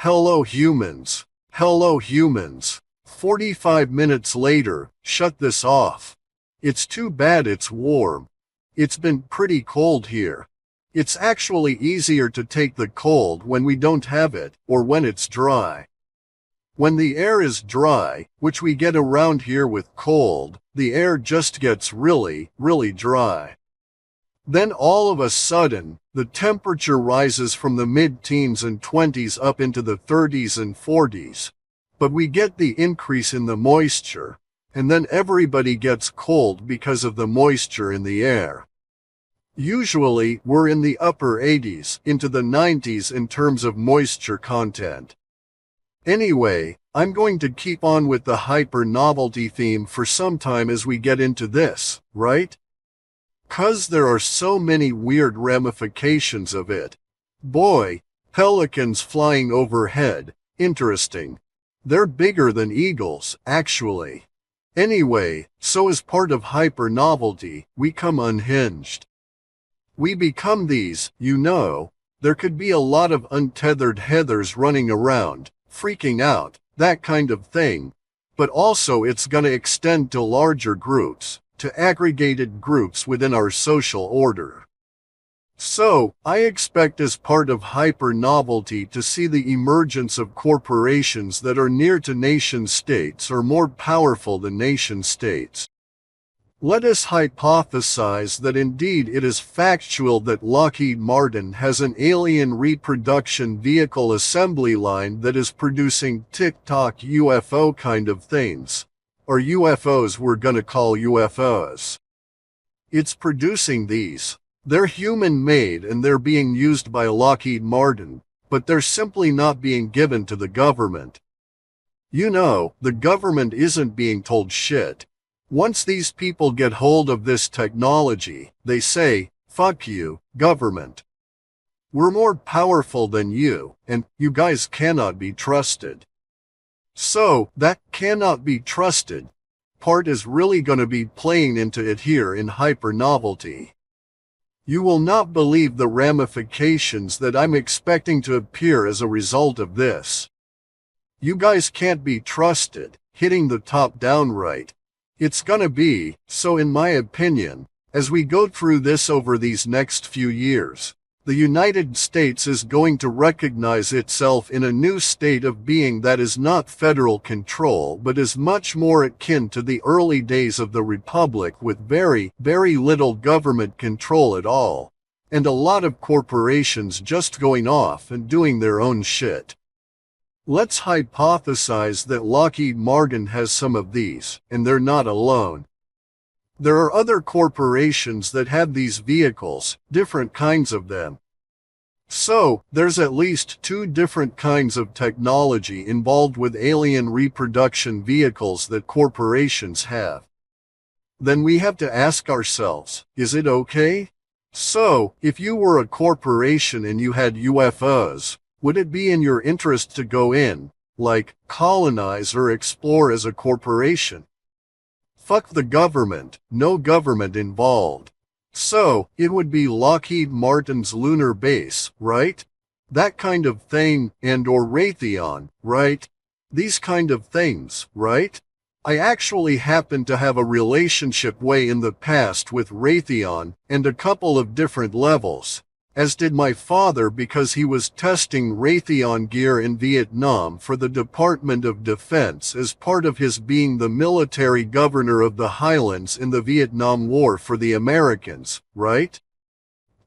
Hello humans. Hello humans. 45 minutes later, shut this off. It's too bad it's warm. It's been pretty cold here. It's actually easier to take the cold when we don't have it, or when it's dry. When the air is dry, which we get around here with cold, the air just gets really, really dry. Then all of a sudden, the temperature rises from the mid-teens and 20s up into the 30s and 40s. But we get the increase in the moisture, and then everybody gets cold because of the moisture in the air. Usually, we're in the upper 80s into the 90s in terms of moisture content. Anyway, I'm going to keep on with the hyper-novelty theme for some time as we get into this, right? 'Cause there are so many weird ramifications of it. Boy, pelicans flying overhead, interesting. They're bigger than eagles, actually. Anyway, so as part of hyper-novelty, we come unhinged. We become these, you know. There could be a lot of untethered heathers running around, freaking out, that kind of thing. But also it's gonna extend to larger groups, to aggregated groups within our social order. So, I expect as part of hyper-novelty to see the emergence of corporations that are near to nation-states or more powerful than nation-states. Let us hypothesize that indeed it is factual that Lockheed Martin has an alien reproduction vehicle assembly line that is producing TikTok UFO kind of things. Or UFOs we're gonna call UFOs. It's producing these. They're human-made and they're being used by Lockheed Martin, but they're simply not being given to the government. You know, the government isn't being told shit. Once these people get hold of this technology, they say, fuck you, government. We're more powerful than you, and you guys cannot be trusted. So, that cannot be trusted part is really gonna be playing into it here in hyper-novelty. You will not believe the ramifications that I'm expecting to appear as a result of this. You guys can't be trusted, hitting the top down right. It's gonna be, so in my opinion, as we go through this over these next few years, the United States is going to recognize itself in a new state of being that is not federal control but is much more akin to the early days of the Republic with very, very little government control at all, and a lot of corporations just going off and doing their own shit. Let's hypothesize that Lockheed Martin has some of these, and they're not alone. There are other corporations that have these vehicles, different kinds of them. So, there's at least 2 different kinds of technology involved with alien reproduction vehicles that corporations have. Then we have to ask ourselves, is it okay? So, if you were a corporation and you had UFOs, would it be in your interest to go in, like, colonize or explore as a corporation? Fuck the government, no government involved. So, it would be Lockheed Martin's lunar base, right? That kind of thing, and or Raytheon, right? These kind of things, right? I actually happen to have a relationship way in the past with Raytheon, and a couple of different levels, as did my father because he was testing Raytheon gear in Vietnam for the Department of Defense as part of his being the military governor of the Highlands in the Vietnam War for the Americans, right?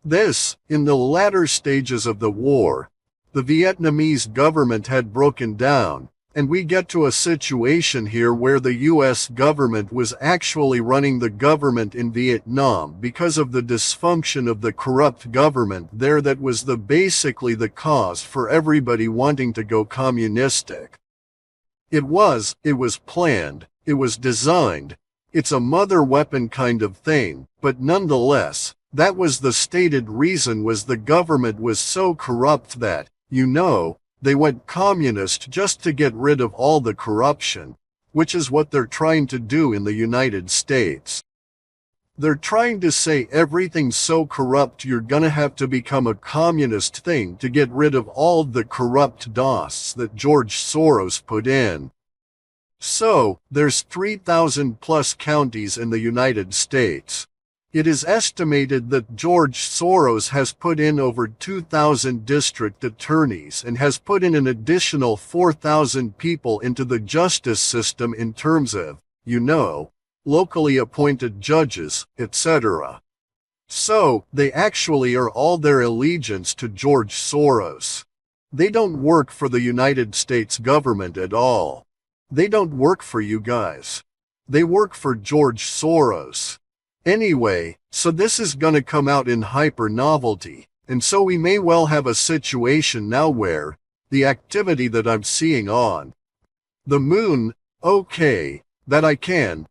This, in the latter stages of the war, the Vietnamese government had broken down, and we get to a situation here where the US government was actually running the government in Vietnam because of the dysfunction of the corrupt government there that was basically the cause for everybody wanting to go communistic. It was planned, it was designed, it's a mother weapon kind of thing, but nonetheless, that was the stated reason was the government was so corrupt that, you know, they went communist just to get rid of all the corruption, which is what they're trying to do in the United States. They're trying to say everything's so corrupt you're gonna have to become a communist thing to get rid of all of the corrupt DOS that George Soros put in. So, there's 3,000 plus counties in the United States. It is estimated that George Soros has put in over 2,000 district attorneys and has put in an additional 4,000 people into the justice system in terms of, locally appointed judges, etc. So, they actually are all their allegiance to George Soros. They don't work for the United States government at all. They don't work for you guys. They work for George Soros. Anyway, so this is gonna come out in hyper novelty, and so we may well have a situation now where the activity that I'm seeing on the moon, okay, that I can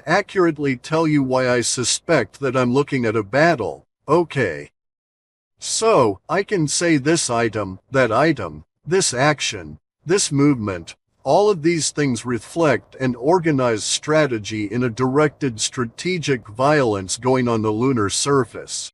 accurately tell you why I suspect that I'm looking at a battle, okay. So, I can say this item, that item, this action, this movement, all of these things reflect an organized strategy in a directed strategic violence going on the lunar surface.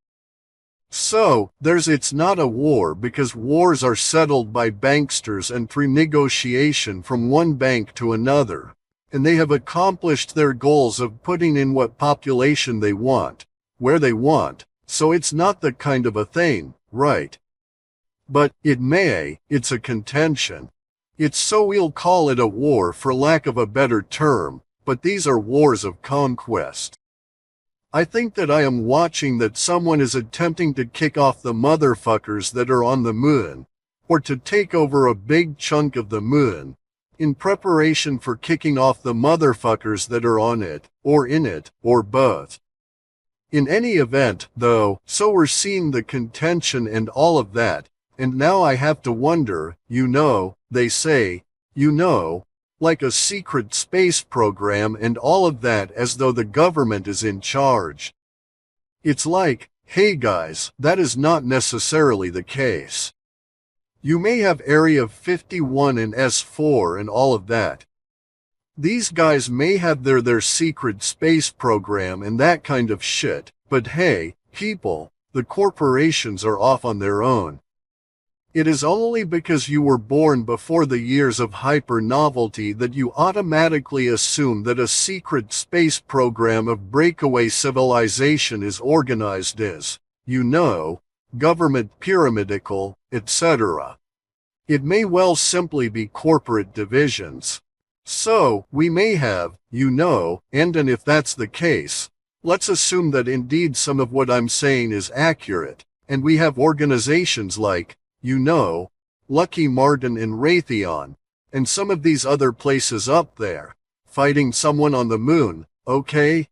So, it's not a war because wars are settled by banksters and through negotiation from one bank to another, and they have accomplished their goals of putting in what population they want, where they want, so it's not that kind of a thing, right? But, it's a contention. So we'll call it a war for lack of a better term, but these are wars of conquest. I think that I am watching that someone is attempting to kick off the motherfuckers that are on the moon, or to take over a big chunk of the moon, in preparation for kicking off the motherfuckers that are on it, or in it, or both. In any event, though, so we're seeing the contention and all of that, and now I have to wonder, they say, like a secret space program and all of that as though the government is in charge. It's like, hey guys, that is not necessarily the case. You may have Area 51 and S4 and all of that. These guys may have their secret space program and that kind of shit, but hey, people, the corporations are off on their own. It is only because you were born before the years of hyper-novelty that you automatically assume that a secret space program of breakaway civilization is organized as, government pyramidical, etc. It may well simply be corporate divisions. So, we may have, and if that's the case, let's assume that indeed some of what I'm saying is accurate, and we have organizations like, Lucky Martin and Raytheon, and some of these other places up there, fighting someone on the moon, okay?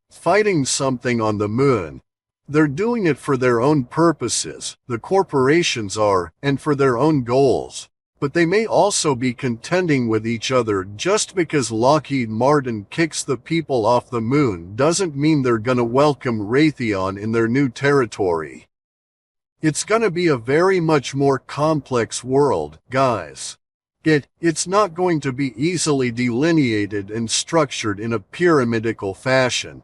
Fighting something on the moon. They're doing it for their own purposes, the corporations are, and for their own goals. But they may also be contending with each other. Just because Lockheed Martin kicks the people off the moon doesn't mean they're gonna welcome Raytheon in their new territory. It's gonna be a very much more complex world, guys. It's not going to be easily delineated and structured in a pyramidical fashion.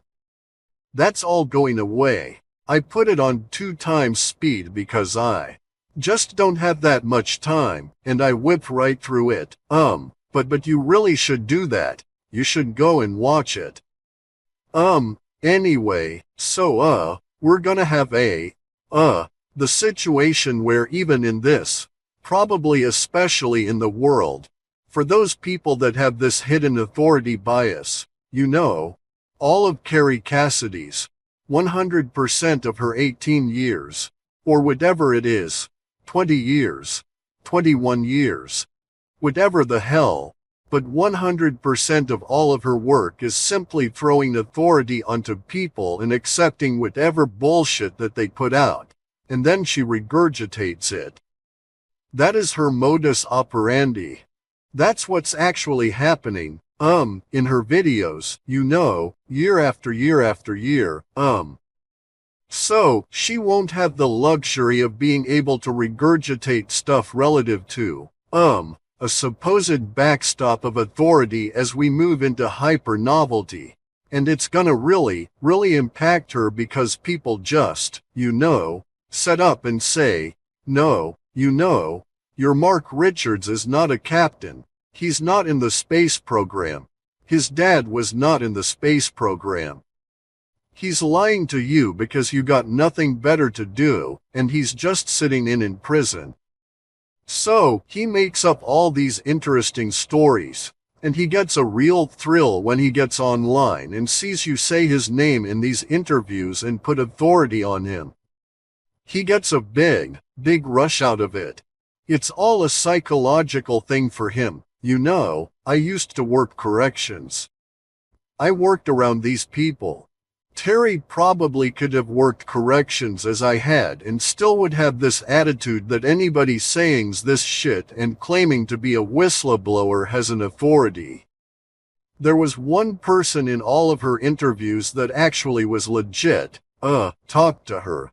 That's all going away. I put it on 2 times speed because I just don't have that much time, and I whipped right through it. But you really should do that. You should go and watch it. Anyway, so, we're gonna have the situation where even in this, probably especially in the world, for those people that have this hidden authority bias, all of Carrie Cassidy's, 100% of her 18 years, or whatever it is, 20 years, 21 years, whatever the hell, but 100% of all of her work is simply throwing authority onto people and accepting whatever bullshit that they put out, and then she regurgitates it. That is her modus operandi. That's what's actually happening, in her videos, year after year after year, So, she won't have the luxury of being able to regurgitate stuff relative to, a supposed backstop of authority as we move into hyper-novelty. And it's gonna really, really impact her because people just, set up and say, no, your Mark Richards is not a captain. He's not in the space program. His dad was not in the space program. He's lying to you because you got nothing better to do, and he's just sitting in prison. So, he makes up all these interesting stories, and he gets a real thrill when he gets online and sees you say his name in these interviews and put authority on him. He gets a big rush out of it. It's all a psychological thing for him. I used to work corrections. I worked around these people. Terry probably could have worked corrections as I had and still would have this attitude that anybody saying this shit and claiming to be a whistleblower has an authority. There was one person in all of her interviews that actually was legit, talked to her.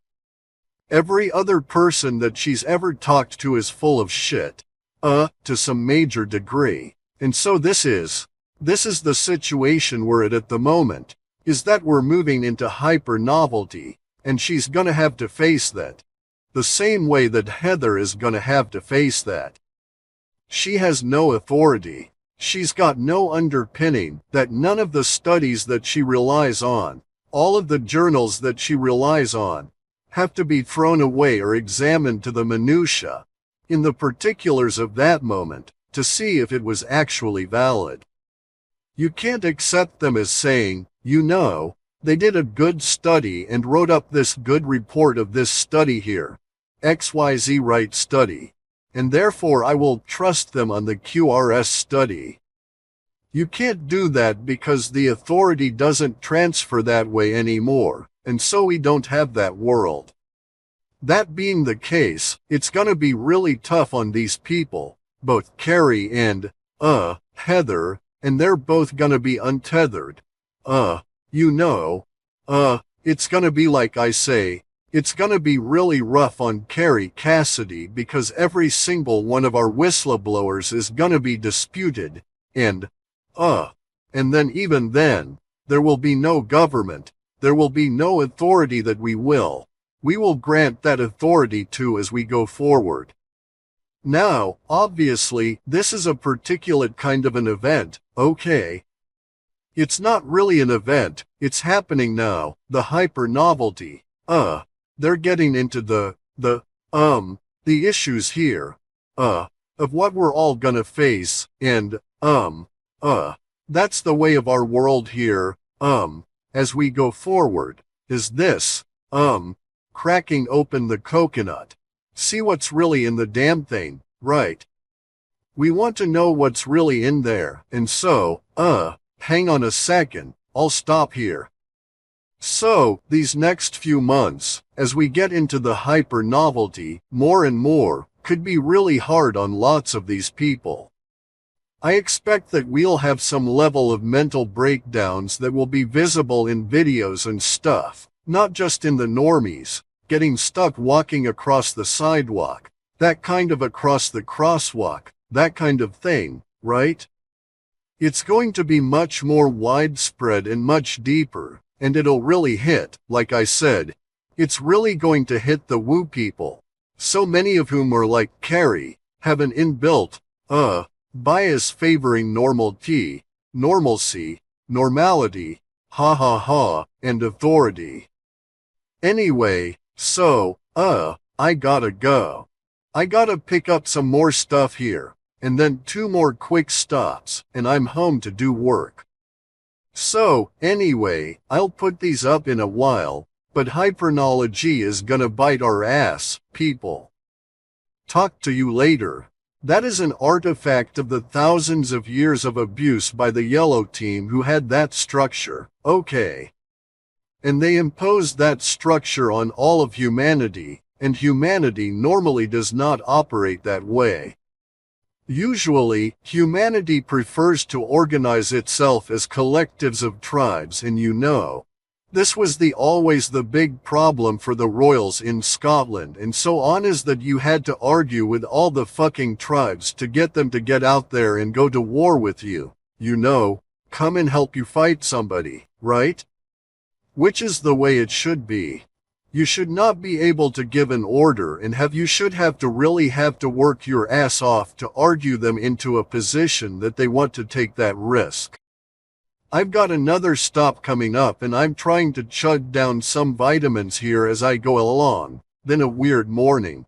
Every other person that she's ever talked to is full of shit, to some major degree. And so this is the situation we're at the moment, is that we're moving into hyper novelty, and she's gonna have to face that. The same way that Heather is gonna have to face that. She has no authority. She's got no underpinning, that none of the studies that she relies on, all of the journals that she relies on, have to be thrown away or examined to the minutia, in the particulars of that moment, to see if it was actually valid. You can't accept them as saying, they did a good study and wrote up this good report of this study here, XYZ right study, and therefore I will trust them on the QRS study. You can't do that because the authority doesn't transfer that way anymore, and so we don't have that world. That being the case, it's gonna be really tough on these people, both Carrie and, Heather, and they're both gonna be untethered. It's gonna be like I say, it's gonna be really rough on Carrie Cassidy because every single one of our whistleblowers is gonna be disputed, and then even then, there will be no government, there will be no authority that we will grant that authority to as we go forward. Now, obviously, this is a particular kind of an event, okay? It's not really an event, it's happening now, the hyper novelty. They're getting into the issues here, of what we're all gonna face, and, that's the way of our world here, as we go forward, is this, cracking open the coconut. See what's really in the damn thing, right? We want to know what's really in there, and so, hang on a second, I'll stop here. So, these next few months, as we get into the hyper novelty, more and more, could be really hard on lots of these people. I expect that we'll have some level of mental breakdowns that will be visible in videos and stuff, not just in the normies, getting stuck walking across the sidewalk, that kind of across the crosswalk, that kind of thing, right? It's going to be much more widespread and much deeper, and it'll really hit, like I said, it's really going to hit the woo people, so many of whom are like Carrie, have an inbuilt, bias favoring normalcy, normality, and authority. Anyway, so, I gotta go. I gotta pick up some more stuff here, and then 2 more quick stops, and I'm home to do work. So, anyway, I'll put these up in a while, but hypernology is gonna bite our ass, people. Talk to you later. That is an artifact of the thousands of years of abuse by the yellow team who had that structure, okay? And they imposed that structure on all of humanity, and humanity normally does not operate that way. Usually, humanity prefers to organize itself as collectives of tribes, and this was always the big problem for the royals in Scotland and so on, is that you had to argue with all the fucking tribes to get them to get out there and go to war with you, come and help you fight somebody, right? Which is the way it should be. You should not be able to give an order and you should have to really have to work your ass off to argue them into a position that they want to take that risk. I've got another stop coming up and I'm trying to chug down some vitamins here as I go along. Then a weird morning.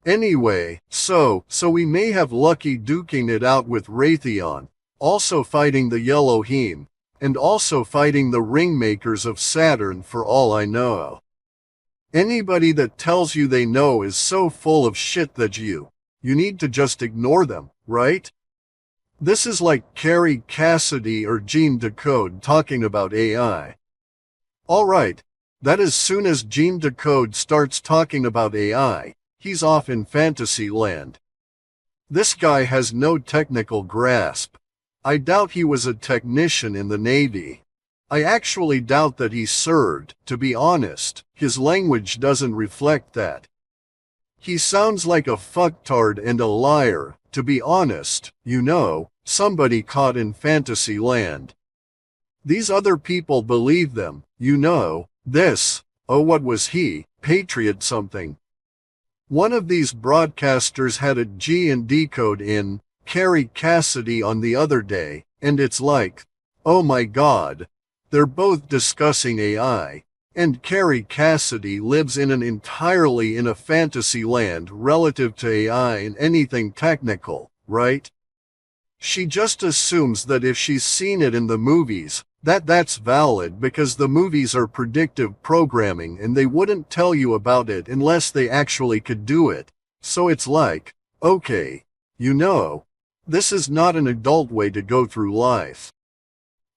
Anyway, so we may have Lucky duking it out with Raytheon, also fighting the Yellow Heme, and also fighting the Ringmakers of Saturn for all I know. Anybody that tells you they know is so full of shit that you need to just ignore them, right? This is like Carrie Cassidy or Gene Decode talking about AI. Alright, that as soon as Gene Decode starts talking about AI, he's off in fantasy land. This guy has no technical grasp. I doubt he was a technician in the Navy. I actually doubt that he served, to be honest. His language doesn't reflect that. He sounds like a fucktard and a liar, to be honest, somebody caught in fantasy land. These other people believe them, this, what was he, Patriot something. One of these broadcasters had a G and D code in Carrie Cassidy on the other day, and it's like, oh my god, they're both discussing AI, and Carrie Cassidy lives in a fantasy land relative to AI and anything technical, right? She just assumes that if she's seen it in the movies, that's valid because the movies are predictive programming and they wouldn't tell you about it unless they actually could do it. So it's like, okay, this is not an adult way to go through life.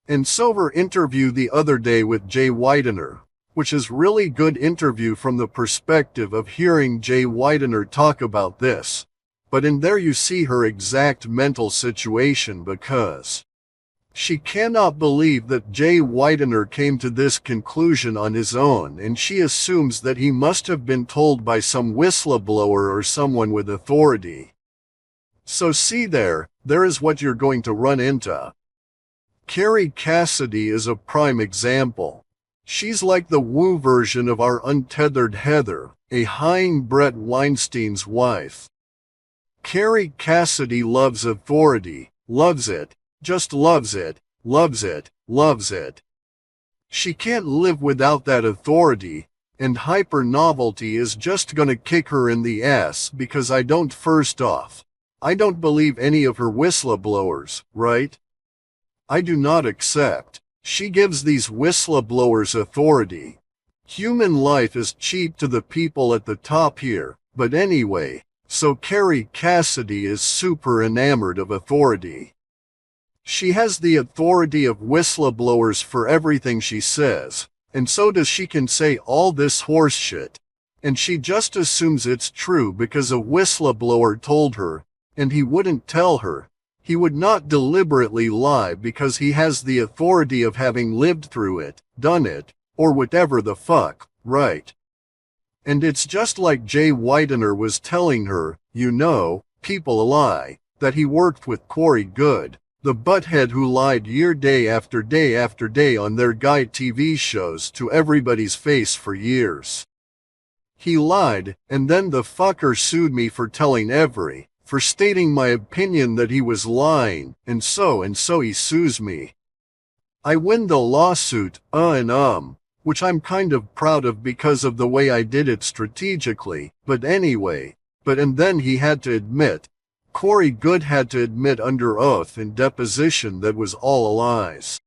And so her interview the other day with Jay Widener, which is really good interview from the perspective of hearing Jay Widener talk about this. But in there you see her exact mental situation because she cannot believe that Jay Widener came to this conclusion on his own and she assumes that he must have been told by some whistleblower or someone with authority. So see there is what you're going to run into. Carrie Cassidy is a prime example. She's like the woo version of our untethered Heather, a Hein Brett Weinstein's wife. Carrie Cassidy loves authority, loves it, just loves it, loves it, loves it. She can't live without that authority, and hyper novelty is just gonna kick her in the ass because first off, I don't believe any of her whistleblowers, right? I do not accept. She gives these whistleblowers authority. Human life is cheap to the people at the top here, but anyway, so Carrie Cassidy is super enamored of authority. She has the authority of whistleblowers for everything she says, and so does she can say all this horse shit. And she just assumes it's true because a whistleblower told her, and he wouldn't tell her. He would not deliberately lie because he has the authority of having lived through it, done it, or whatever the fuck, right? And it's just like Jay Widener was telling her, people lie, that he worked with Corey Good, the butthead who lied day after day after day on their guy TV shows to everybody's face for years. He lied, and then the fucker sued me for for stating my opinion that he was lying, and so he sues me. I win the lawsuit, which I'm kind of proud of because of the way I did it strategically, but anyway, and then he had to admit, Corey Good had to admit under oath in deposition that was all lies.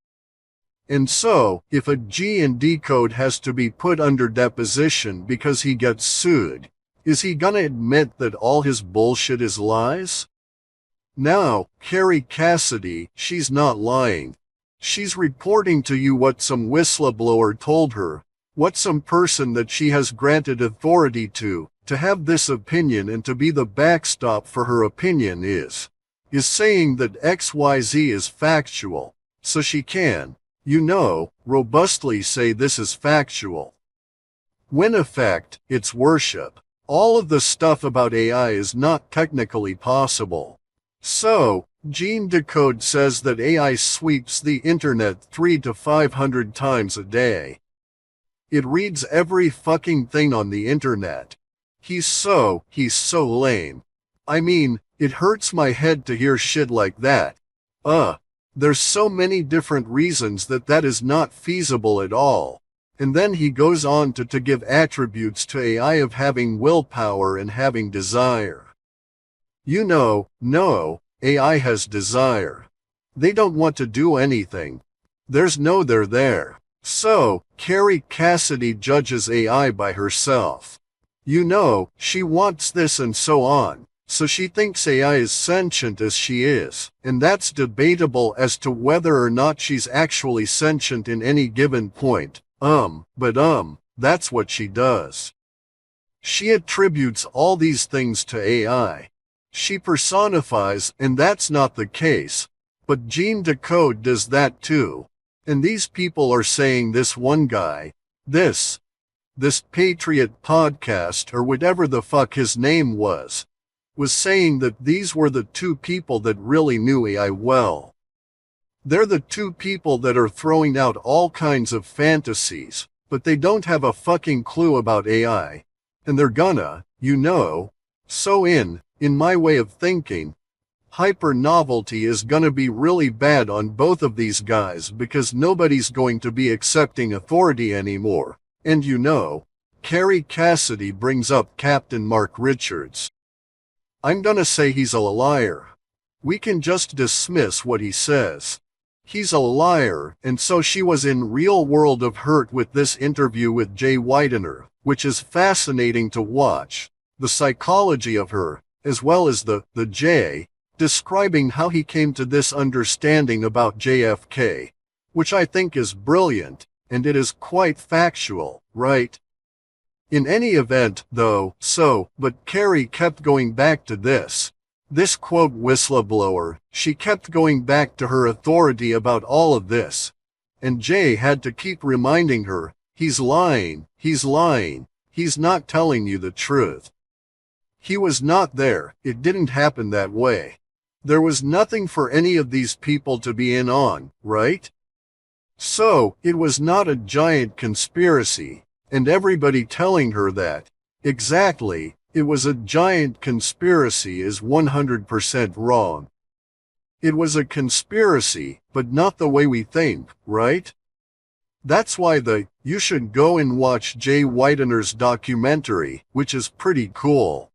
And so, if a G&D code has to be put under deposition because he gets sued, is he gonna admit that all his bullshit is lies? Now, Carrie Cassidy, she's not lying. She's reporting to you what some whistleblower told her, what some person that she has granted authority to have this opinion and to be the backstop for her opinion is saying that XYZ is factual, so she can, robustly say this is factual. When in fact, it's worship. All of the stuff about AI is not technically possible. So, Gene Decode says that AI sweeps the internet 300 to 500 times a day. It reads every fucking thing on the internet. He's so lame. I mean, it hurts my head to hear shit like that. There's so many different reasons that is not feasible at all. And then he goes on to give attributes to AI of having willpower and having desire. No, AI has desire. They don't want to do anything. There's no they're there. So, Carrie Cassidy judges AI by herself. She wants this and so on. So she thinks AI is sentient as she is, and that's debatable as to whether or not she's actually sentient in any given point. That's what she does. She attributes all these things to AI. She personifies, and that's not the case. But Gene Decode does that too. And these people are saying this one guy, this Patriot podcast or whatever the fuck his name was saying that these were the two people that really knew AI well. They're the two people that are throwing out all kinds of fantasies, but they don't have a fucking clue about AI. And they're gonna, So in my way of thinking, hyper novelty is gonna be really bad on both of these guys because nobody's going to be accepting authority anymore. And Carrie Cassidy brings up Captain Mark Richards. I'm gonna say he's a liar. We can just dismiss what he says. He's a liar, and so she was in Real World of Hurt with this interview with Jay Widener, which is fascinating to watch. The psychology of her, as well as the Jay, describing how he came to this understanding about JFK, which I think is brilliant, and it is quite factual, right? In any event, though, but Carrie kept going back to this quote whistleblower, she kept going back to her authority about all of this. And Jay had to keep reminding her, he's lying, he's not telling you the truth. He was not there, it didn't happen that way. There was nothing for any of these people to be in on, right? So, it was not a giant conspiracy. And everybody telling her that, exactly, it was a giant conspiracy is 100% wrong. It was a conspiracy, but not the way we think, right? That's why you should go and watch Jay Widener's documentary, which is pretty cool.